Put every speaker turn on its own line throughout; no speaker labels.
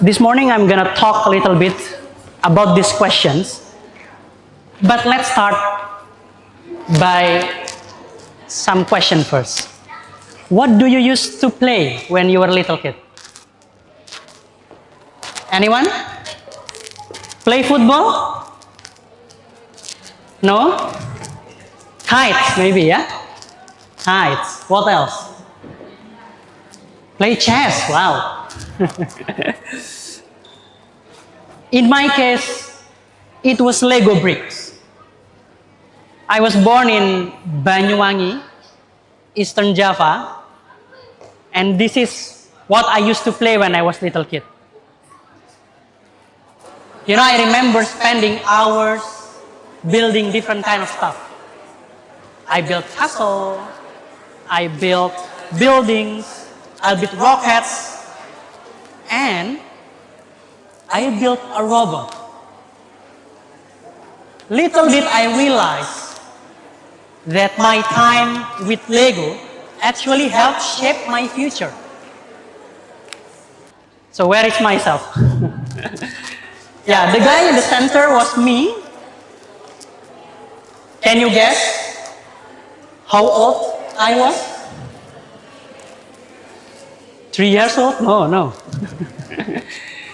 This morning I'm gonna talk a little bit about these questions, but let's start by some question first. What do you used to play when you were a little kid? Anyone? Play football? No? Kites, maybe, yeah? Kites. What else? Play chess. Wow. In my case, it was Lego bricks. I was born in Banyuwangi, Eastern Java, and this is what I used to play when I was a little kid. You know, I remember spending hours building different kind of stuff. I built castle, I built buildings, I built rockets, and I built a robot. Little did I realize that my time with Lego actually helped shape my future. So where is myself? Yeah, the guy in the center was me. Can you guess how old I was? 3 years old? No.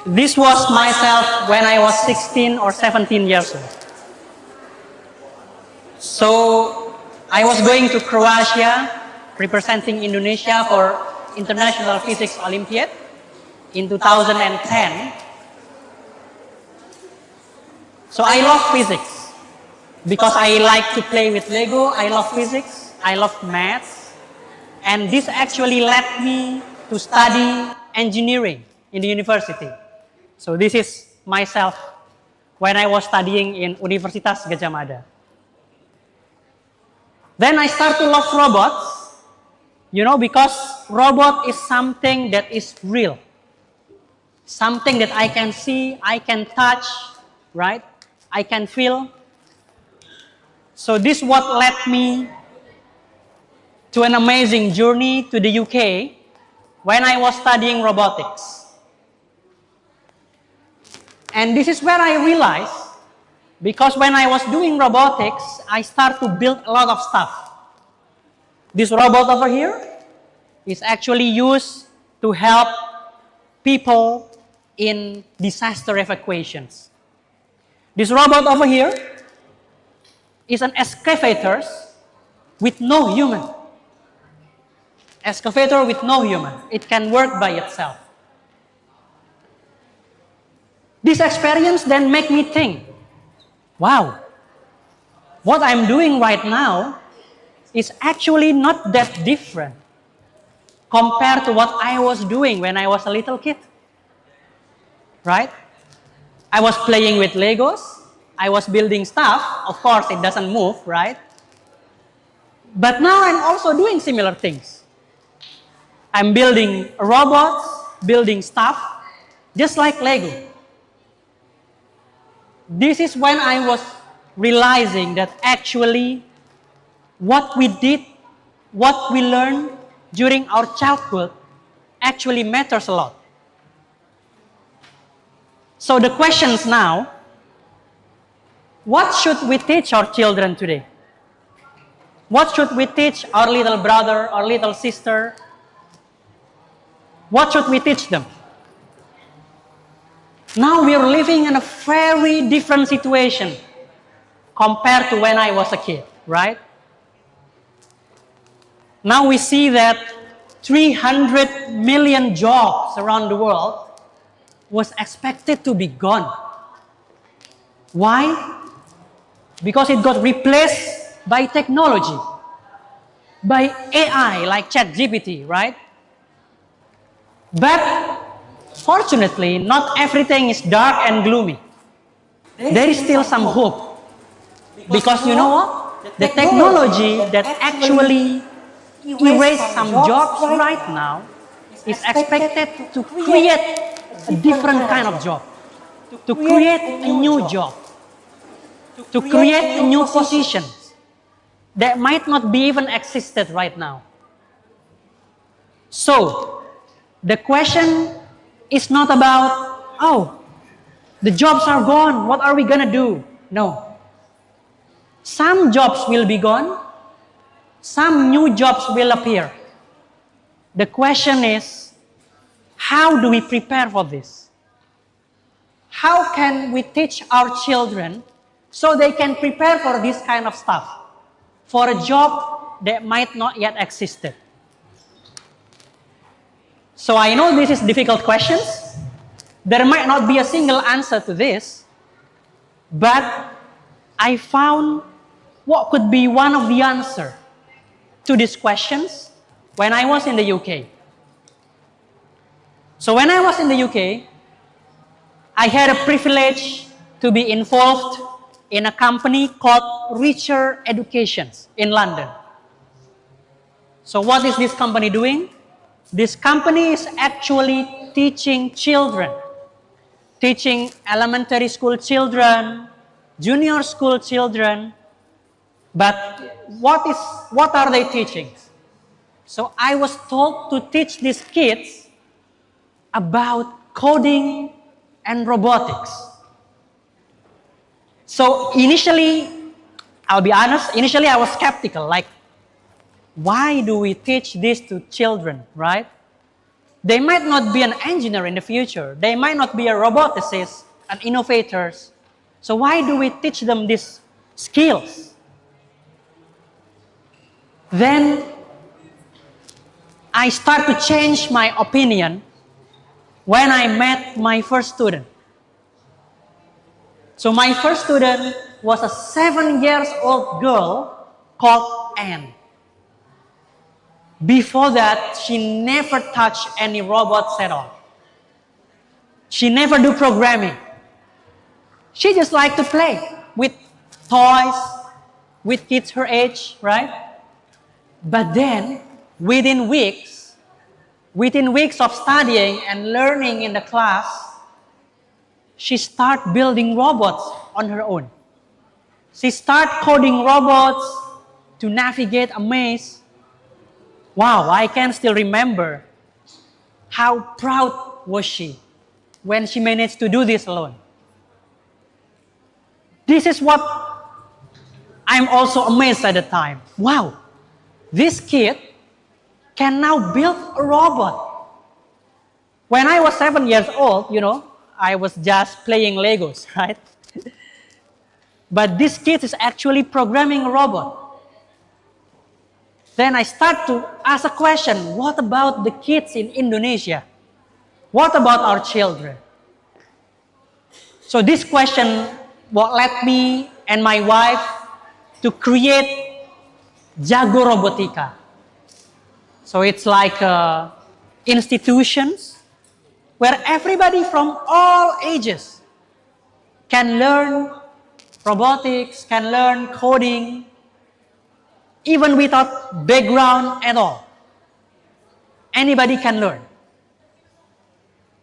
This was myself when I was 16 or 17 years old. So I was going to Croatia, representing Indonesia for International Physics Olympiad in 2010. So I love physics because I like to play with Lego. I love physics, I love maths, and this actually led me to study engineering in the university. So this is myself when I was studying in Universitas Gadjah Mada. Then I start to love robots, you know, because robot is something that is real. Something that I can see, I can touch, right? I can feel. So this what led me to an amazing journey to the UK when I was studying robotics. And this is where I realized, because when I was doing robotics, I start to build a lot of stuff. This robot over here is actually used to help people in disaster evacuations. This robot over here is an excavator with no human. Excavator with no human. It can work by itself. This experience then make me think, wow, what I'm doing right now is actually not that different compared to what I was doing when I was a little kid, right? I was playing with Legos, I was building stuff, of course it doesn't move, right? But now I'm also doing similar things. I'm building robots, building stuff, just like Lego. This is when I was realizing that actually what we did, what we learned during our childhood actually matters a lot. So the questions now, what should we teach our children today? What should we teach our little brother or little sister? What should we teach them? Now we are living in a very different situation compared to when I was a kid, right? Now we see that 300 million jobs around the world was expected to be gone. Why? Because it got replaced by technology, by AI like ChatGPT, right? But fortunately, not everything is dark and gloomy. There is still some hope. Because you know what? The technology that actually erase some jobs right now is expected to create a different kind of job, to create a new job, to create a new position that might not be even existed right now. So, the question is not about oh, the jobs are gone. What are we going to do? No. Some jobs will be gone. Some new jobs will appear. The question is, how do we prepare for this? How can we teach our children so they can prepare for this kind of stuff, for a job that might not yet existed? So I know this is difficult questions. There might not be a single answer to this, but I found what could be one of the answers to these questions when I was in the UK. So when I was in the UK, I had a privilege to be involved in a company called Richer Educations in London. So what is this company doing? This company is actually teaching children, teaching elementary school children, junior school children, but what are they teaching? So I was told to teach these kids about coding and robotics. So initially, I'll be honest, initially I was skeptical, like, why do we teach this to children, right? They might not be an engineer in the future. They might not be a roboticist, an innovators. So why do we teach them these skills? Then I start to change my opinion when I met my first student. So my first student was a 7-year-old girl called Anne. Before that, she never touched any robots at all. She never do programming. She just liked to play with toys, with kids her age, right? But then, within weeks of studying and learning in the class, she started building robots on her own. She started coding robots to navigate a maze. Wow, I can still remember how proud was she when she managed to do this alone. This is what I'm also amazed at the time. Wow, this kid can now build a robot. When I was 7 years old, I was just playing Legos, right? But this kid is actually programming a robot. Then I start to ask a question, what about the kids in Indonesia? What about our children? So this question what led me and my wife to create Jago Robotika. So it's like institutions where everybody from all ages can learn robotics, can learn coding, even without background at all. Anybody can learn.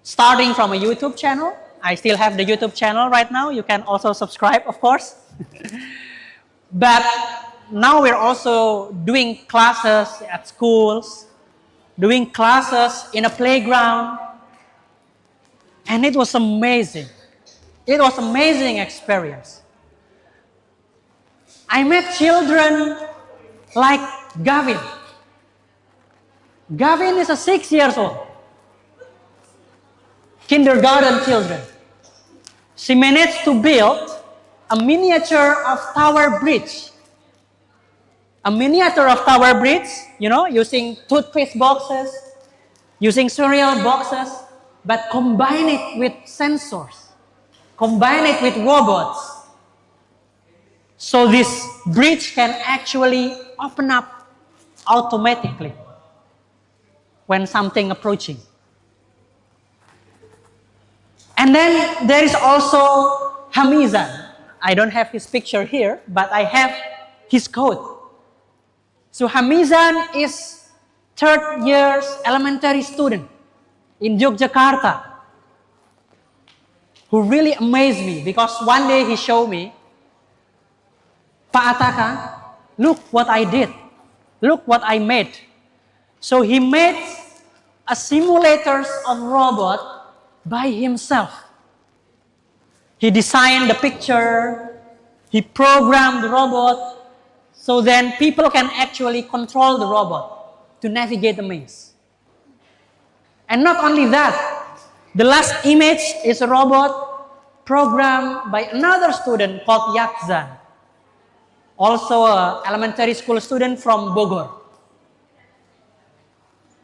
Starting from a YouTube channel. I still have the YouTube channel right now. You can also subscribe, of course. But now we're also doing classes at schools, doing classes in a playground. And it was amazing. It was an amazing experience. I met children like Gavin. Gavin is a 6 years old. Kindergarten children. She managed to build a miniature of tower bridge. A miniature of tower bridge, using toothpaste boxes, using cereal boxes, but combine it with sensors. Combine it with robots. So this bridge can actually open up automatically when something approaching. And then there is also Hamizan. I don't have his picture here, but I have his code. So Hamizan is 3rd year's elementary student in Yogyakarta, who really amazed me because one day he showed me, Pak Ataka, look what I did. Look what I made. So he made a simulators of robot by himself. He designed the picture, he programmed the robot, so then people can actually control the robot to navigate the maze. And not only that, the last image is a robot programmed by another student called Yakzan, also an elementary school student from Bogor.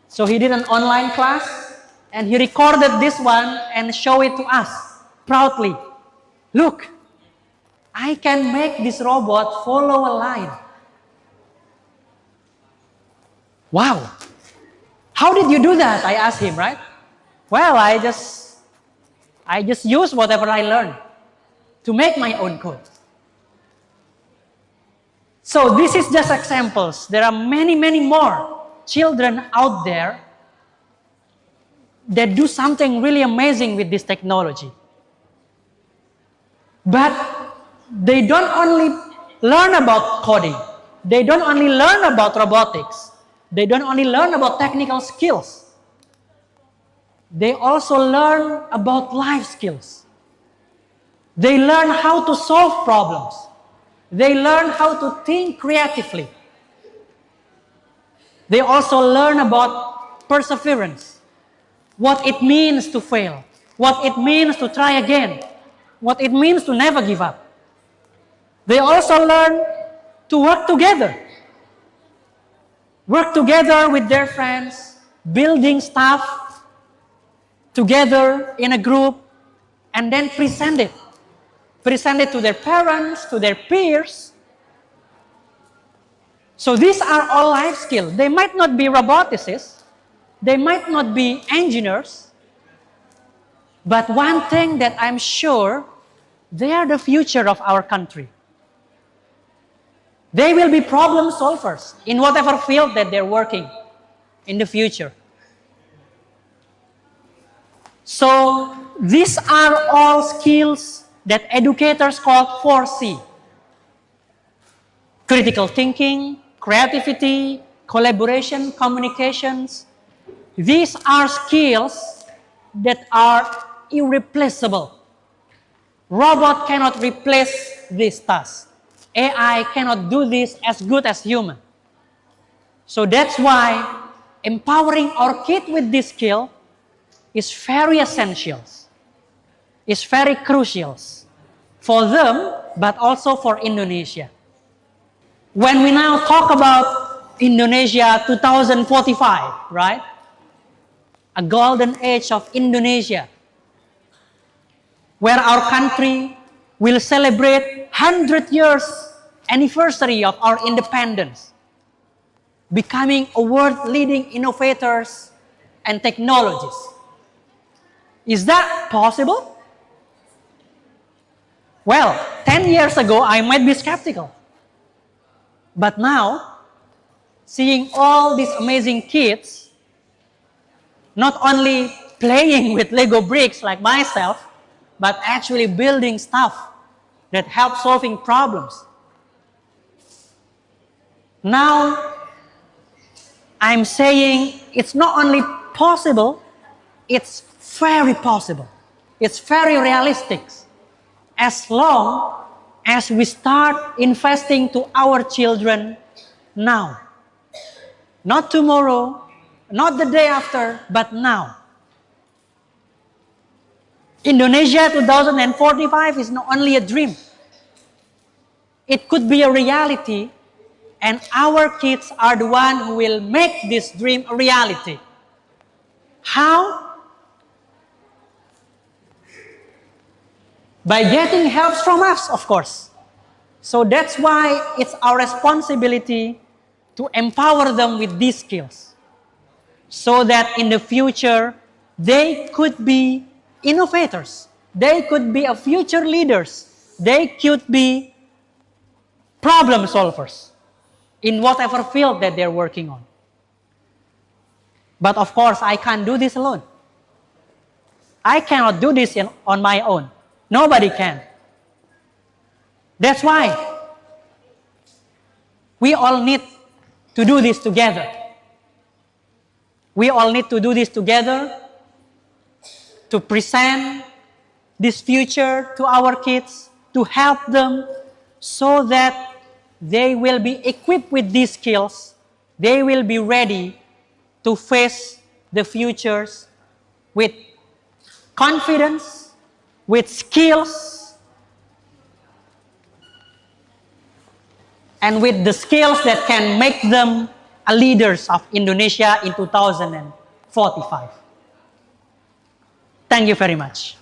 So he did an online class, and he recorded this one and showed it to us proudly. Look, I can make this robot follow a line. Wow. How did you do that? I asked him, right? Well, I just use whatever I learned to make my own code. So this is just examples. There are many, many more children out there that do something really amazing with this technology. But they don't only learn about coding. They don't only learn about robotics. They don't only learn about technical skills. They also learn about life skills. They learn how to solve problems. They learn how to think creatively. They also learn about perseverance, what it means to fail, what it means to try again, what it means to never give up. They also learn to work together. Work together with their friends, building stuff together in a group, and then present it. Present it to their parents, to their peers. So these are all life skills. They might not be roboticists. They might not be engineers. But one thing that I'm sure, they are the future of our country. They will be problem solvers in whatever field that they're working in the future. So these are all skills that educators call 4C. Critical thinking, creativity, collaboration, communications. These are skills that are irreplaceable. Robot cannot replace this task. AI cannot do this as good as human. So that's why empowering our kids with this skill is very essential. It's very crucial for them, but also for Indonesia. When we now talk about Indonesia 2045, right? A golden age of Indonesia, where our country will celebrate 100 years anniversary of our independence, becoming a world-leading innovators and technologists. Is that possible? Well, 10 years ago, I might be skeptical. But now, seeing all these amazing kids, not only playing with Lego bricks like myself, but actually building stuff that help solving problems. Now, I'm saying it's not only possible, it's very possible. It's very realistic. As long as we start investing to our children now. Not tomorrow, not the day after, but now. Indonesia 2045 is not only a dream. It could be a reality, and our kids are the one who will make this dream a reality. How? By getting help from us, of course. So that's why it's our responsibility to empower them with these skills, so that in the future, they could be innovators. They could be a future leaders. They could be problem solvers in whatever field that they're working on. But of course, I can't do this alone. I cannot do this on my own. Nobody can. That's why we all need to do this together. We all need to do this together to present this future to our kids, to help them so that they will be equipped with these skills. They will be ready to face the futures with confidence, with skills, and with the skills that can make them a leaders of Indonesia in 2045. Thank you very much.